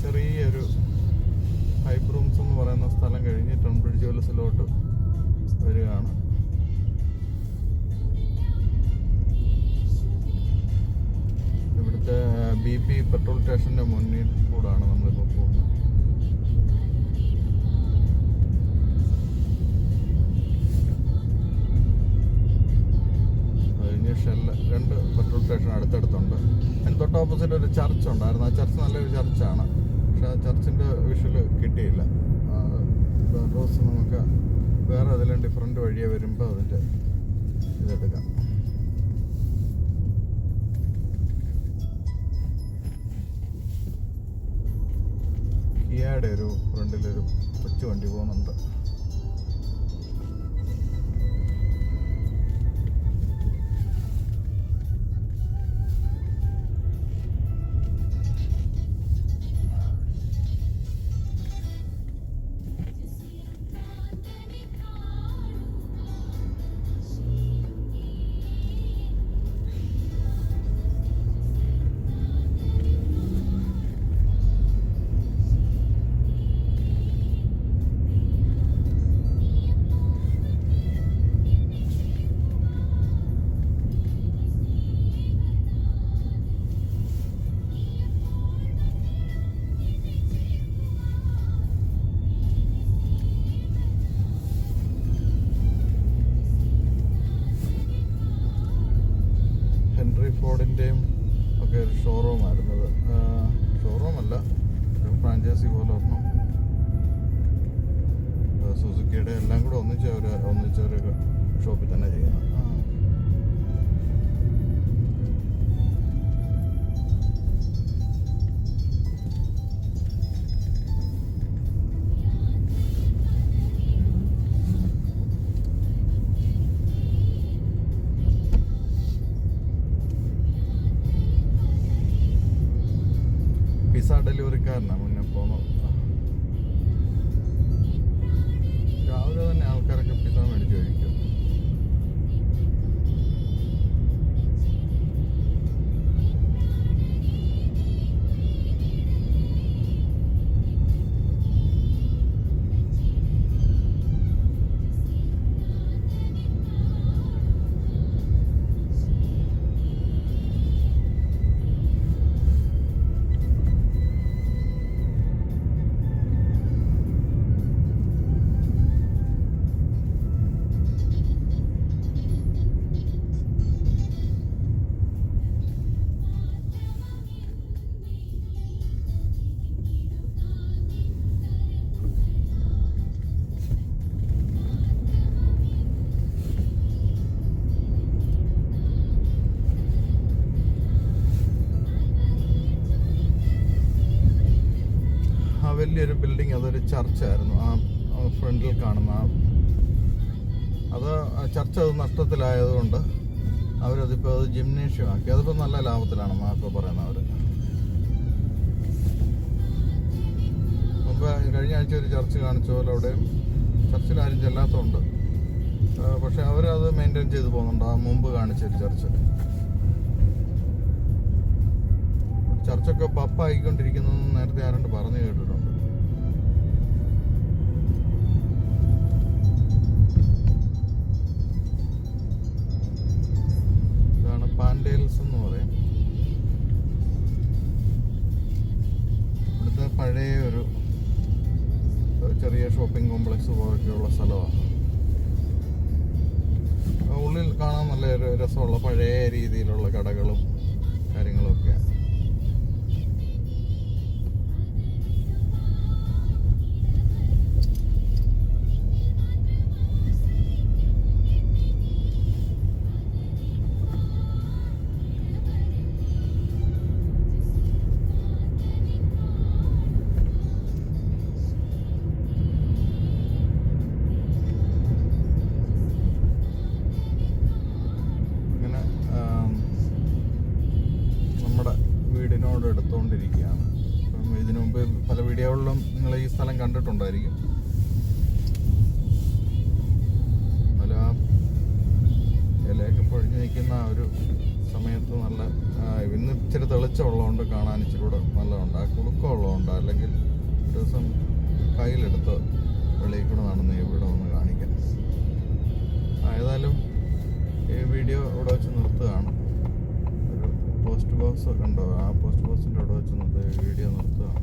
ചെറിയൊരു hype rooms എന്ന് പറയുന്ന സ്ഥലം കഴിഞ്ഞ് ടൺബ്രിഡ്ജ് വെല്ലസിലോട്ട് വരികയാണ്. ഇവിടുത്തെ BP പെട്രോൾ സ്റ്റേഷൻ്റെ മുന്നിൽ കൂടാണ് നമ്മളിപ്പോൾ പോകുന്നത്. കഴിഞ്ഞ് ഷെല്ല് 2 പെട്രോൾ സ്റ്റേഷൻ അടുത്തടുത്തുണ്ട്. അതിന് തൊട്ട് ഓപ്പോസിറ്റ് ഒരു ചർച്ച് ഉണ്ടായിരുന്നു. ആ ചർച്ച് നല്ലൊരു ചർച്ചാണ്. പക്ഷെ ആ ചർച്ചിൻ്റെ വിഷ്വല് കിട്ടിയില്ല. റോസ് നമുക്ക് വേറെ ഏതെങ്കിലും ഡിഫറെൻറ്റ് വഴിയെ വരുമ്പോൾ അതിൻ്റെ ഇതെടുക്കാം. കിയയുടെ ഒരു ഫ്രണ്ടിലൊരു കൊച്ചു വണ്ടി പോകുന്നുണ്ട്. ഫോർഡിൻ്റെയും ഒക്കെ ഒരു ഷോറൂമായിരുന്നു. ഷോറൂമല്ല, ഫ്രാഞ്ചൈസി പോലെ ഒരെണ്ണം. സുസുക്കിയുടെ എല്ലാം കൂടെ ഒന്നിച്ചൊരു ഷോപ്പിൽ തന്നെ ചെയ്യുന്നത്. പിസ്സ ഡെലിവറിക്കാരനാണ് മുന്നേ പോകുന്നത്. രാവിലെ തന്നെ ആൾക്കാരൊക്കെ പിസ്സ മേടിച്ച് കഴിക്കും. വലിയൊരു ബിൽഡിംഗ്, അതൊരു ചർച്ചായിരുന്നു. ആ ഫ്രണ്ടിൽ കാണുന്ന അത് ചർച്ച് അത് നഷ്ടത്തിലായതുകൊണ്ട് അവരതിപ്പോൾ അത് ജിംനേഷ്യം ആക്കി. അതിപ്പോൾ നല്ല ലാഭത്തിലാണെന്നാണ് ഇപ്പോൾ പറയുന്നത് അവർ. മുമ്പ് കഴിഞ്ഞ ആഴ്ച ഒരു ചർച്ച് കാണിച്ച പോലെ അവിടെയും ചർച്ചിൽ ആരും ചെല്ലാത്തതുണ്ട്. പക്ഷെ അവരത് മെയിൻറ്റെയിൻ ചെയ്ത് പോകുന്നുണ്ട്. ആ മുമ്പ് കാണിച്ചൊരു ചർച്ചൊക്കെ പപ്പായിക്കൊണ്ടിരിക്കുന്നതെന്ന് നേരത്തെ ആരാണ്ട് പറഞ്ഞു കേട്ടിട്ടുണ്ട്. ഇതാണ് പാൻഡേൽസ് എന്ന് പറയും. ഇവിടുത്തെ പഴയ ഒരു ചെറിയ ഷോപ്പിംഗ് കോംപ്ലക്സ് പോലെയൊക്കെയുള്ള സ്ഥലമാണ്. ഉള്ളിൽ കാണാൻ നല്ല രസമുള്ള പഴയ രീതിയിലുള്ള കടകളും കാര്യങ്ങളും ഒക്കെയാണ്. എടുത്തുകൊണ്ടിരിക്കുകയാണ്. അപ്പം ഇതിനു മുമ്പ് പല വീഡിയോകളിലും നിങ്ങൾ ഈ സ്ഥലം കണ്ടിട്ടുണ്ടായിരിക്കും. നല്ല ഇലയൊക്കെ പൊഴിഞ്ഞു നിൽക്കുന്ന ആ ഒരു സമയത്ത് നല്ല ഇന്ന് ഇച്ചിരി തെളിച്ചമുള്ളതുകൊണ്ട് കാണാൻ ഇച്ചിരി കൂടെ നല്ലതുണ്ട്. ആ കുളുക്കമുള്ളതുകൊണ്ട് അല്ലെങ്കിൽ ഒരു ദിവസം കയ്യിലെടുത്ത് വെളിയിൽ കൂടെ നടന്ന് ഇവിടെ ഒന്ന് കാണിക്കാം. ഏതായാലും ഈ വീഡിയോ ഇവിടെ വെച്ച് നിർത്തുകയാണ്. ഒരു പോസ്റ്റ് ബോക്സ് കണ്ടോ, ആ പോസ്റ്റ് ബോക്സിൻ്റെ അവിടെ വെച്ച് വീഡിയോ നിർത്തുകയാണ്.